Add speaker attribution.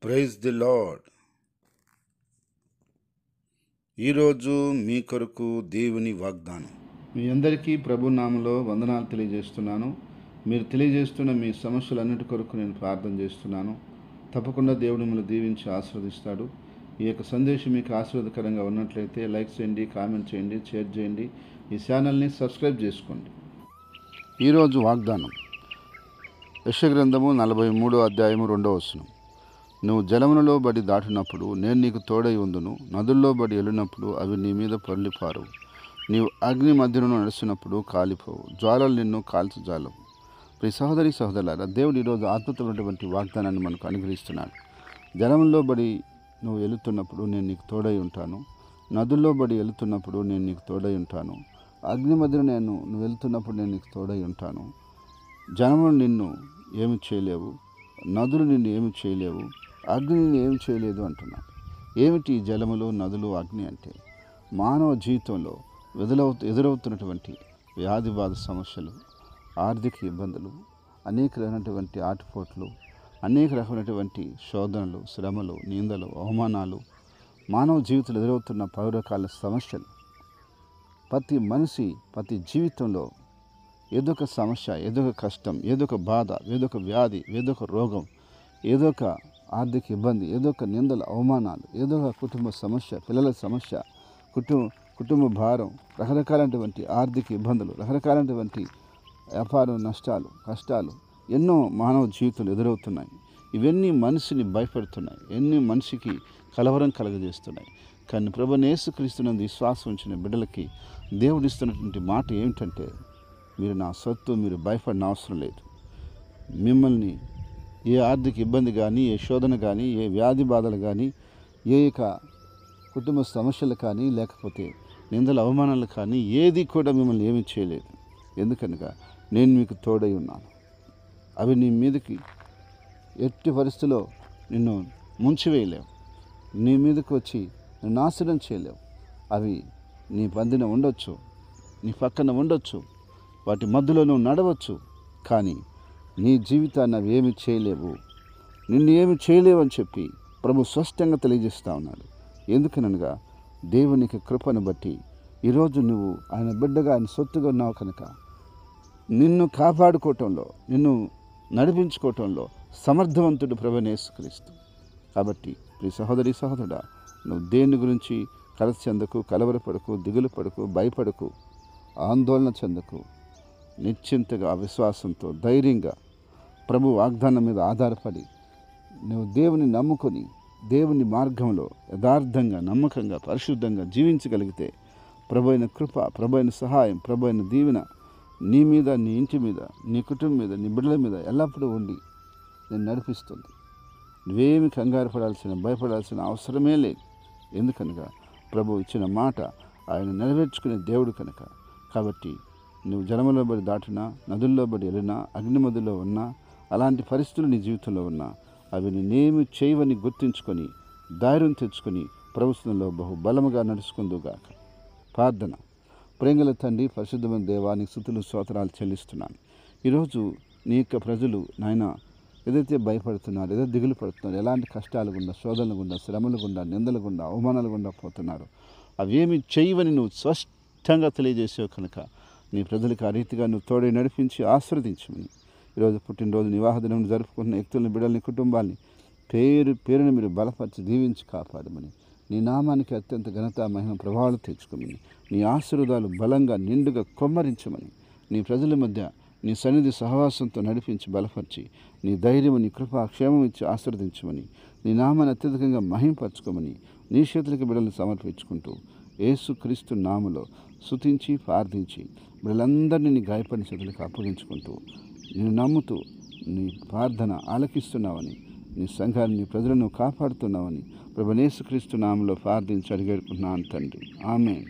Speaker 1: Praise the lord. ఈరోజు మీ కొరకు దేవుని వాగ్దానం.
Speaker 2: మీ అందరికీ ప్రభు నామములో వందనాలు తెలియజేస్తున్నాను. మీరు తెలియజేస్తున్న మీ సమస్యలన్నిటి కొరకు నేను ప్రార్థన చేస్తున్నాను. తప్పకుండా దేవుడు మిమ్మల్ని దీవించి ఆశీర్వదిస్తాడు. ఈ యొక్క సందేశం మీకు ఆశీర్వాదకరంగా ఉన్నట్లయితే లైక్ చేయండి, కామెంట్ చేయండి, షేర్ చేయండి. ఈ ఛానల్ని సబ్స్క్రైబ్ చేసుకోండి. ఈరోజు వాగ్దానం యెషయా గ్రంథము 43వ అధ్యాయము 2వ వచనం. నువ్వు జలములలో బడి దాటినప్పుడు నేను నీకు తోడై ఉందును, నదుల్లో బడి వెళ్ళినప్పుడు అవి నీ మీద పొర్లిపారు. నీవు అగ్ని మధ్యను నడుస్తున్నప్పుడు కాలిపోవు, జ్వాలలు నిన్ను కాల్చజాలవు. ప్రియ సహోదరి సహోదరులారా, దేవుడు ఈరోజు అద్భుతమైనటువంటి వాగ్దానాన్ని మనకు అనుగ్రహిస్తున్నాడు. జలములో బడి నువ్వు వెళుతున్నప్పుడు నేను నీకు తోడై ఉంటాను, నదుల్లో బడి వెళుతున్నప్పుడు నేను నీకు తోడై ఉంటాను, అగ్ని మధ్యను నువ్వు వెళుతున్నప్పుడు నేను నీకు తోడై ఉంటాను. జనములు నిన్ను ఏమి చేయలేవు, నదులు నిన్ను ఏమి చేయలేవు, అగ్ని నిన్ను ఏమి చేయలేదు అంటున్నాడు. ఏమిటి జలములు, నదులు, అగ్ని అంటే? మానవ జీవితంలో ఎదురవుతున్నటువంటి వ్యాధి బాధ సమస్యలు, ఆర్థిక ఇబ్బందులు, అనేక రకమైనటువంటి ఆటుపోట్లు, అనేక రకమైనటువంటి శోధనలు, శ్రమలు, నిందలు, అవమానాలు, మానవ జీవితంలో ఎదురవుతున్న పలు రకాల సమస్యలు. ప్రతి మనిషి ప్రతి జీవితంలో ఏదో ఒక సమస్య, ఏదో ఒక కష్టం, ఏదో ఒక బాధ, ఏదో ఒక వ్యాధి, ఏదో ఒక రోగం, ఏదో ఒక ఆర్థిక ఇబ్బంది, ఏదో ఒక నిందలు, అవమానాలు, ఏదో ఒక కుటుంబ సమస్య, పిల్లల సమస్య, కుటుంబ భారం, రకరకాలైనటువంటి ఆర్థిక ఇబ్బందులు, రకరకాలైనటువంటి వ్యాపారం నష్టాలు, కష్టాలు ఎన్నో మానవ జీవితంలో ఎదురవుతున్నాయి. ఇవన్నీ మనిషిని భయపెడుతున్నాయి, ఎన్ని మనిషికి కలవరం కలగజేస్తున్నాయి. కానీ ప్రభువైన యేసుక్రీస్తునందు విశ్వాసం ఉంచిన బిడ్డలకి దేవుడిస్తున్నటువంటి మాట ఏమిటంటే, మీరు నా సొత్తు, మీరు భయపడిన అవసరం లేదు. మిమ్మల్ని ఏ ఆర్థిక ఇబ్బంది కానీ, ఏ శోధన కానీ, ఏ వ్యాధి బాధలు కానీ, ఏ యొక్క కుటుంబ సమస్యలు కానీ, లేకపోతే నిందల అవమానాలు కానీ ఏది కూడా మిమ్మల్ని ఏమీ చేయలేదు. ఎందుకనగా నేను మీకు తోడై ఉన్నాను. అవి నీ మీదకి ఎట్టి పరిస్థితిలో నిన్ను ముంచివేయలేవు, నీ మీదకి వచ్చి నిన్ను నాశనం చేయలేవు. అవి నీ పందిన ఉండొచ్చు, నీ పక్కన ఉండొచ్చు, వాటి మధ్యలో నువ్వు నడవచ్చు, కానీ నీ జీవితాన్ని అవి ఏమి చేయలేవు, నిన్ను ఏమి చేయలేవు అని చెప్పి ప్రభు స్పష్టంగా తెలియజేస్తూ ఉన్నాడు. ఎందుకనగా దేవునికి కృపను బట్టి ఈరోజు నువ్వు ఆయన బిడ్డగా, ఆయన సొత్తుగా ఉన్నావు కనుక నిన్ను కాపాడుకోవటంలో, నిన్ను నడిపించుకోవటంలో సమర్థవంతుడు ప్రభువైన యేసుక్రీస్తు. కాబట్టి ప్రియ సహోదరి సహోదరుడా, నువ్వు దేని గురించి కలత చెందకు, కలవరపడకు, దిగులు పడకు, భయపడకు, ఆందోళన చెందకు. నిశ్చింతగా, విశ్వాసంతో, ధైర్యంగా ప్రభు వాగ్దానం మీద ఆధారపడి నువ్వు దేవుని నమ్ముకొని దేవుని మార్గంలో యథార్థంగా, నమ్మకంగా, పరిశుద్ధంగా జీవించగలిగితే ప్రభు అయిన కృప, ప్రభు అయిన సహాయం, ప్రభు అయిన దీవెన నీ మీద, నీ ఇంటి మీద, నీ కుటుంబం మీద, నీ బిడ్డల మీద ఎల్లప్పుడూ ఉండి నేను నడిపిస్తుంది. నువ్వేమి కంగారు పడాల్సిన, భయపడాల్సిన అవసరమే లేదు. ఎందుకనగా ప్రభు ఇచ్చిన మాట ఆయన నెరవేర్చుకునే దేవుడు కనుక. కాబట్టి నువ్వు జలములో బడి దాటినా, నదుల్లో బడి వెళ్ళినా, అగ్ని మధ్యలో ఉన్నా, అలాంటి పరిస్థితులు నీ జీవితంలో ఉన్నా అవి నేనేమి చేయవని గుర్తించుకొని ధైర్యం తెచ్చుకొని ప్రభుత్వంలో బహు బలముగా నడుచుకుందుగాక. ప్రార్థన. ప్రేంగల తండ్రి, పరిశుద్ధమైన దేవానికి స్తుతులు స్తోత్రాలు చెల్లిస్తున్నాను. ఈరోజు నీ యొక్క ప్రజలు నాయన ఏదైతే భయపడుతున్నారు, ఏదో దిగులు పడుతున్నారు, ఎలాంటి కష్టాలు గుండా, శోధనలు గుండా, శ్రమలు గుండా, నిందలు గుండా, అవమానాలు గుండా పోతున్నారు, అవేమి చేయవని నువ్వు స్పష్టంగా తెలియజేసావు కనుక నీ ప్రజలకు ఆ రీతిగా నువ్వు తోడై నడిపించి ఆశీర్వదించమని, ఈరోజు పుట్టినరోజు, వివాహ దినం జరుపుకుంటున్న వ్యక్తులని, బిడ్డల్ని, కుటుంబాన్ని పేరున మీరు బలపరిచి దీవించి కాపాడమని, నీ నామానికి అత్యంత ఘనత, మహిమ, ప్రభావాలు తెచ్చుకోమని, నీ ఆశీర్వాదాలు బలంగా నిండుగా కొమ్మరించమని, నీ ప్రజల మధ్య నీ సన్నిధి సహవాసంతో నడిపించి బలపరిచి, నీ ధైర్యము, నీ కృప, క్షేమం ఇచ్చి ఆశీర్వదించమని, నీ నామాన్ని అత్యధికంగా మహింపరచుకోమని నీ చేతులకు బిడ్డలను సమర్పించుకుంటూ యేసుక్రీస్తు నామములో స్తుతించి ప్రార్థించి బిడ్డలందరినీ నీ గాయపడిన చేతులకు అప్పగించుకుంటూ నేను నమ్ముతూ నీ ప్రార్థన ఆలకిస్తున్నావని, నీ సంఘాన్ని, నీ ప్రజలను కాపాడుతున్నావని ప్రభువైన యేసుక్రీస్తు నామములో ప్రార్థించి అడిగేడుకుంటున్నాను తండ్రి. ఆమేన్.